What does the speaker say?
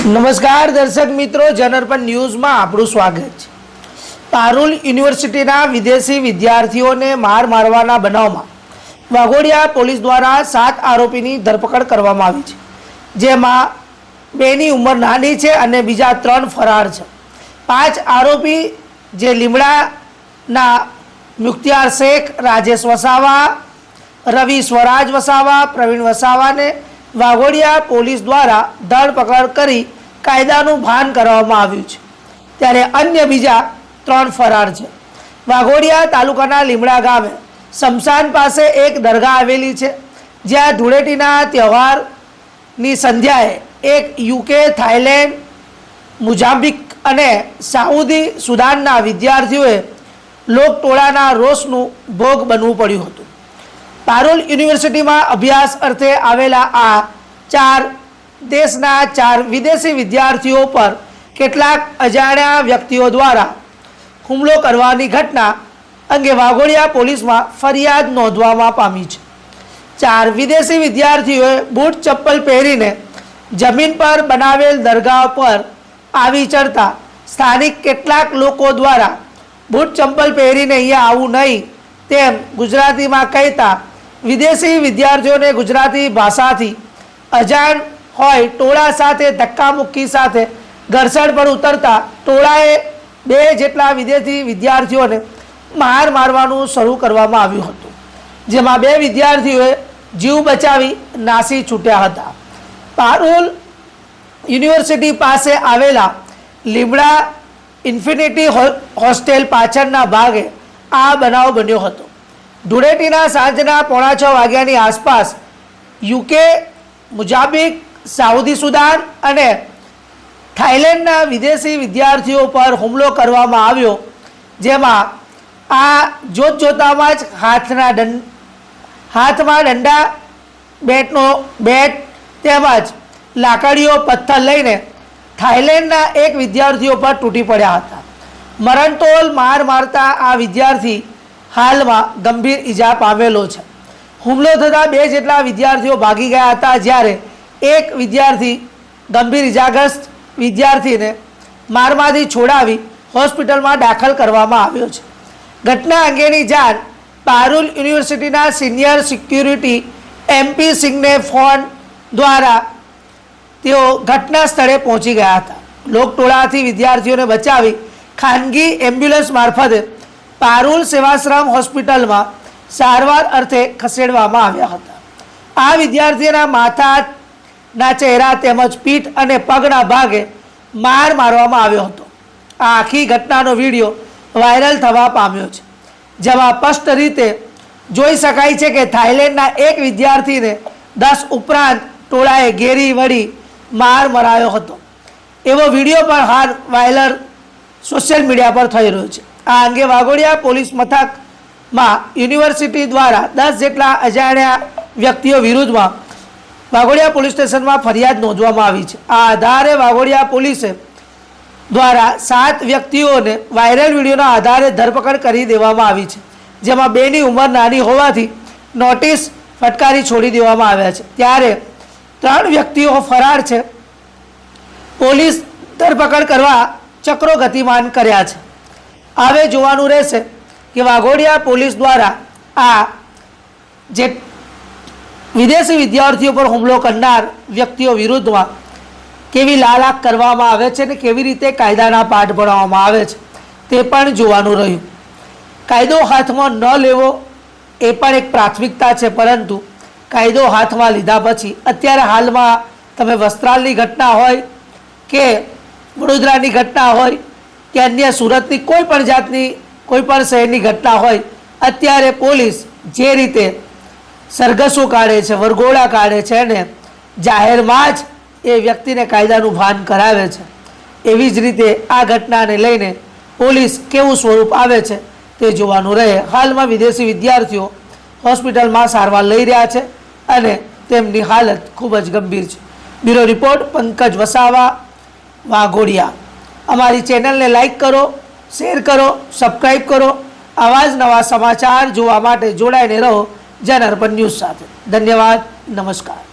નમસ્કાર દર્શક મિત્રો, જનઅર્પણ ન્યૂઝમાં આપણું સ્વાગત છે। પારુલ યુનિવર્સિટીના વિદેશી વિદ્યાર્થીઓને માર મારવાના બનાવમાં વાઘોડિયા પોલીસ દ્વારા 7 આરોપીની ધરપકડ કરવામાં આવી છે, જેમાં 2ની ઉંમર નાની છે અને બીજા 3 ફરાર છે। 5 આરોપી જે લીમડાના મુખ્તિયાર શેખ, રાજેશ વસાવા, રવિ સ્વરાજ વસાવા, પ્રવીણ વસાવાને વાઘોડિયા પોલીસ દ્વારા ધરપકડ કરી કાયદાનું ભાન કરવામાં આવ્યું છે, ત્યારે અન્ય બીજા 3 ફરાર છે। વાઘોડિયા તાલુકાના લીમડા ગામે શમશાન પાસે એક દરગાહ આવેલી છે, જ્યાં ધૂળેટીના તહેવારની સંધ્યાએ એક યુકે, થાઈલેન્ડ, મોઝામ્બિક અને સાઉદી સુદાનના વિદ્યાર્થીઓએ લોકટોળાના રોષનું ભોગ બનવું પડ્યું હતું। પારુલ યુનિવર્સિટીમાં અભ્યાસ અર્થે આવેલા આ 4 દેશના 4 વિદેશી વિદ્યાર્થીઓ પર કેટલાક અજાણ્યા વ્યક્તિઓ દ્વારા હુમલો કરવાની ઘટના અંગે વાઘોડિયા પોલીસમાં ફરિયાદ નોંધવામાં પામી છે। 4 વિદેશી વિદ્યાર્થીઓએ બૂટ ચપ્પલ પહેરીને જમીન પર બનાવેલ દરગાહ પર આવી ચડતા સ્થાનિક કેટલાક લોકો દ્વારા બૂટ ચપ્પલ પહેરીને અહીંયા આવવું નહીં તેમ ગુજરાતીમાં કહેતા વિદેશી વિદ્યાર્થીઓને ગુજરાતી ભાષાથી અજાણ હોય ટોળા સાથે ધક્કામુક્કી સાથે ઘર્ષણ પર ઉતરતા ટોળાએ 2 જેટલા વિદેશી વિદ્યાર્થીઓને માર મારવાનું શરૂ કરવામાં આવ્યું હતું, જેમાં 2 વિદ્યાર્થીઓએ જીવ બચાવી નાસી છૂટ્યા હતા। પારુલ યુનિવર્સિટી પાસે આવેલા લીમડા ઇન્ફિનિટી હોસ્ટેલ પાછળના ભાગે આ બનાવ બન્યો હતો। ધૂળેટીના સાંજના 5:45 વાગ્યાની આસપાસ યુકે, મોઝામ્બિક, સાઉદી સુદાન અને થાઈલેન્ડના વિદેશી વિદ્યાર્થીઓ પર હુમલો કરવામાં આવ્યો, જેમાં આ જોતામાં જ હાથમાં દંડા, બેટ તેમજ લાકડીઓ, પથ્થર લઈને થાઈલેન્ડના એક વિદ્યાર્થીઓ પર તૂટી પડ્યા હતા। મરણતોલ માર મારતા આ વિદ્યાર્થી હાલમાં ગંભીર ઈજા પામેલો છે। હુમલો થતાં 2 જેટલા વિદ્યાર્થીઓ ભાગી ગયા હતા, જ્યારે એક વિદ્યાર્થી ગંભીર ઈજાગ્રસ્ત વિદ્યાર્થીને મારમાંથી છોડાવી હોસ્પિટલમાં દાખલ કરવામાં આવ્યો છે। ઘટના અંગેની જાણ પારુલ યુનિવર્સિટીના સિનિયર સિક્યુરિટી MP સિંઘને ફોન દ્વારા તેઓ ઘટના સ્થળે પહોંચી ગયા હતા। લોકટોળાથી વિદ્યાર્થીઓને બચાવી ખાનગી એમ્બ્યુલન્સ મારફતે પારુલ સેવાશ્રમ હોસ્પિટલમાં સારવાર અર્થે ખસેડવામાં આવ્યા હતા। આ વિદ્યાર્થીઓના માથાના, ચહેરા તેમજ પીઠ અને પગના ભાગે માર મારવામાં આવ્યો હતો। આ આખી ઘટનાનો વિડીયો વાયરલ થવા પામ્યો છે, જેમાં સ્પષ્ટ રીતે જોઈ શકાય છે કે થાઈલેન્ડના એક વિદ્યાર્થીને 10 ઉપરાંત ટોળાએ ઘેરી વળી માર મરાયો હતો, એવો વિડીયો પણ હાલ વાયરલ સોશિયલ મીડિયા પર થઈ રહ્યો છે। આ અંગે વાઘોડિયા પોલીસ મથકમાં યુનિવર્સિટી દ્વારા 10 જેટલા અજાણ્યા વ્યક્તિઓ વિરુદ્ધમાં વાઘોડિયા પોલીસ સ્ટેશનમાં ફરિયાદ નોંધવામાં આવી છે। આ આધારે વાઘોડિયા પોલીસે દ્વારા 7 વ્યક્તિઓને વાયરલ વિડીયોના આધારે ધરપકડ કરી દેવામાં આવી છે, જેમાં 2ની ઉંમર નાની હોવાથી નોટિસ ફટકારી છોડી દેવામાં આવ્યા છે, ત્યારે 3 વ્યક્તિઓ ફરાર છે। પોલીસ ધરપકડ કરવા ચક્રો ગતિમાન કર્યા છે। હવે જોવાનું રહેશે કે વાઘોડિયા પોલીસ દ્વારા આ જે વિદેશી વિદ્યાર્થીઓ પર હુમલો કરનાર વ્યક્તિઓ વિરુદ્ધમાં કેવી લાલાક કરવામાં આવે છે અને કેવી રીતે કાયદાના પાઠ ભણાવવામાં આવે છે તે પણ જોવાનું રહ્યું। કાયદો હાથમાં ન લેવો એ પણ એક પ્રાથમિકતા છે, પરંતુ કાયદો હાથમાં લીધા પછી અત્યારે હાલમાં તમે વસ્ત્રાલની ઘટના હોય કે વડોદરાની ઘટના હોય કે અન્ય સુરતની કોઈ પણ જાતની કોઈ પણ શહેરની ઘટના હોય, અત્યારે પોલીસ જે રીતે સરઘસો કાઢે છે, વરઘોડા કાઢે છે અને જાહેરમાં જ એ વ્યક્તિને કાયદાનું ભાન કરાવે છે, એવી જ રીતે આ ઘટનાને લઈને પોલીસ કેવું સ્વરૂપ આવે છે તે જોવાનું રહે। હાલમાં વિદેશી વિદ્યાર્થીઓ હોસ્પિટલમાં સારવાર લઈ રહ્યા છે અને તેમની હાલત ખૂબ જ ગંભીર છે। Bureau report, Pankaj Vasava, Waghodia. અમારી ચેનલને લાઈક કરો, શેર કરો, સબસ્ક્રાઈબ કરો। આવા જ નવા સમાચાર જોવા માટે જોડાઈને રહો જનઅર્પણ ન્યૂઝ સાથે। ધન્યવાદ, નમસ્કાર।